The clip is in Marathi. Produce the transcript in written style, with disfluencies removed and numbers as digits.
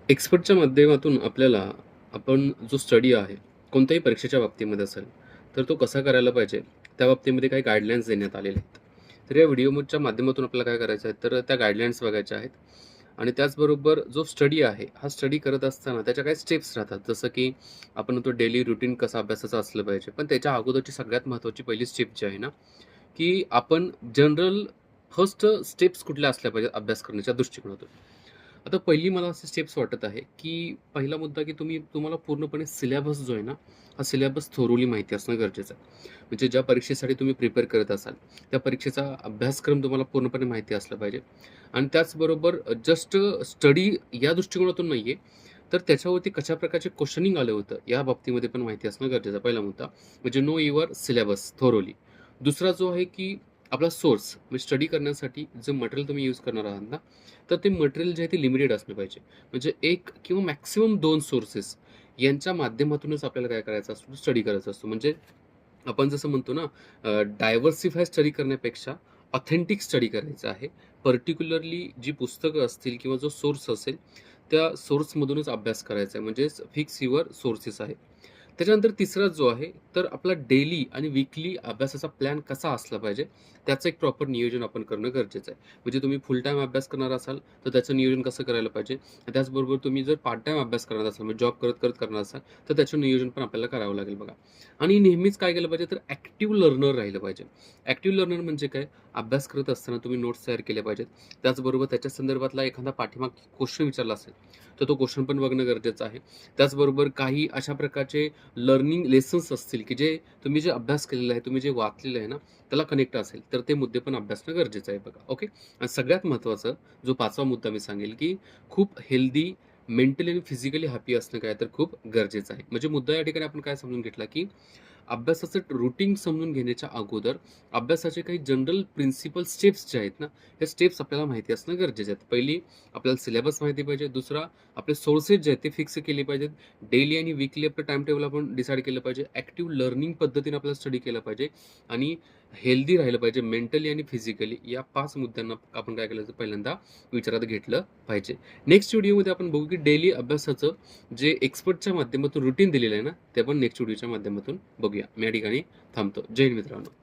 एक्सपर्टच्या माध्यमातून आपल्याला आपण जो स्टडी आहे, कोणत्याही परीक्षेच्या बाबतीमध्ये असेल, तर तो कसा करायला पाहिजे, त्या बाबतीमध्ये काही गाईडलाईन्स देण्यात आलेले आहेत. तर या व्हिडिओच्या माध्यमातून आपल्याला काय करायचं आहे, तर त्या गाईडलाईन्स बघायच्या आहेत आणि त्याचबरोबर जो स्टडी आहे, हा स्टडी करत असताना त्याच्या काही स्टेप्स राहतात. जसं की आपण तो डेली रुटीन कसं अभ्यासाचं असलं पाहिजे. पण त्याच्या अगोदरची सगळ्यात महत्त्वाची पहिली स्टेप जी आहे ना, की आपण जनरल फर्स्ट स्टेप्स कुठल्या असल्या पाहिजेत अभ्यास करण्याच्या दृष्टिकोनातून. आता पहिली मला असे स्टेप्स वाटत आहे, की पहिला मुद्दा की तुम्हाला पूर्णपणे सिलेबस जो आहे ना, हा सिलेबस थोरोली माहिती असणं गरजेचं आहे. म्हणजे ज्या परीक्षेसाठी तुम्ही प्रिपेअर करत असाल, त्या परीक्षेचा अभ्यासक्रम तुम्हाला पूर्णपणे माहिती असला पाहिजे. आणि त्याचबरोबर जस्ट स्टडी या दृष्टिकोनातून नाही आहे, तर त्याच्यावरती कशा प्रकारचे क्वेशनिंग आलं होतं, या बाबतीमध्ये पण माहिती असणं गरजेचं आहे. पहिला मुद्दा म्हणजे नो युअर सिलेबस थोरोली. दुसरा जो आहे की आपला सोर्स म्हणजे स्टडी करण्यासाठी जे मटेरियल तुम्ही यूज करणार आहात ना, तर ते मटेरियल जे आहे ते लिमिटेड असलं पाहिजे. म्हणजे एक किंवा मॅक्सिमम 2 सोर्सेस यांच्या माध्यमातूनच आपल्याला काय करायचं असतो, स्टडी करायचा असतो. म्हणजे आपण जसं म्हणतो ना, डायव्हर्सिफाय स्टडी करण्यापेक्षा ऑथेंटिक स्टडी करायचं आहे. पर्टिक्युलरली जी पुस्तकं असतील किंवा जो सोर्स असेल, त्या सोर्समधूनच अभ्यास करायचा आहे. म्हणजेच फिक्स युअर सोर्सेस आहे. त्याच्यानंतर तिसरा जो आहे, तर आपला डेली आणि वीकली अभ्यासाचा प्लॅन कसा असला पाहिजे, त्याचं एक प्रॉपर नियोजन आपण करणं गरजेचं आहे. म्हणजे तुम्ही फुल टाईम अभ्यास करणार असाल, तर त्याचं नियोजन कसं करायला पाहिजे. त्याचबरोबर तुम्ही जर पार्ट टाईम अभ्यास करणार असाल, म्हणजे जॉब करत करणार असाल, तर त्याचं नियोजन पण आपल्याला करावं लागेल बघा. आणि नेहमीच काय केलं पाहिजे, तर ॲक्टिव्ह लर्नर राहिलं पाहिजे. ॲक्टिव्ह लर्नर म्हणजे काय, अभ्यास करत असताना तुम्ही नोट्स तयार केल्या पाहिजेत. त्याचबरोबर त्याच्या संदर्भातला एखादा पाठीमाग क्वेश्चन विचारला असेल, तर तो क्वेश्चन पण बघणं गरजेचं आहे. त्याचबरोबर काही अशा प्रकारचे लर्निंग लेसन्स असतील, की जे तुम्ही जे अभ्यास केलेला आहे, तुम्ही जे वाचलेलं आहे ना, त्याला कनेक्ट असेल, तर ते मुद्दे पण अभ्यासणं गरजेचं आहे बघा. ओके. आणि सगळ्यात महत्त्वाचं जो 5वा मुद्दा मी सांगेल, की खूप हेल्दी, मेंटली आणि फिजिकली हॅपी असणं काय तर खूप गरजेचं आहे. म्हणजे मुद्दा या ठिकाणी आपण काय समजून घेतला, की अभ्यासाचं रूटीन समजून घेण्याच्या अगोदर अभ्यासाचे काही जनरल प्रिन्सिपल स्टेप्स जे आहेत ना, हे स्टेप्स आपल्याला माहिती असणं गरजेचे आहेत. पहिली आपल्याला सिलेबस माहिती पाहिजे. दुसरा आपले सोर्सेस जे आहेत ते फिक्स केले पाहिजेत. डेली आणि वीकली आपलं टाईम टेबल आपण डिसाईड केलं पाहिजे. ॲक्टिव्ह लर्निंग पद्धतीने आपल्याला स्टडी केला पाहिजे आणि हेल्दी राहिलं पाहिजे मेंटली आणि फिजिकली. या 5 मुद्द्यांना आपण काय केलं तर पहिल्यांदा विचारात घेतलं पाहिजे. नेक्स्ट व्हिडिओमध्ये आपण बघू की डेली अभ्यासाचं जे एक्सपर्टच्या माध्यमातून रुटीन दिलेलं आहे ना, ते आपण नेक्स्ट व्हिडिओच्या माध्यमातून बघूया. मी या ठिकाणी थांबतो. जय हिंद मित्रांनो.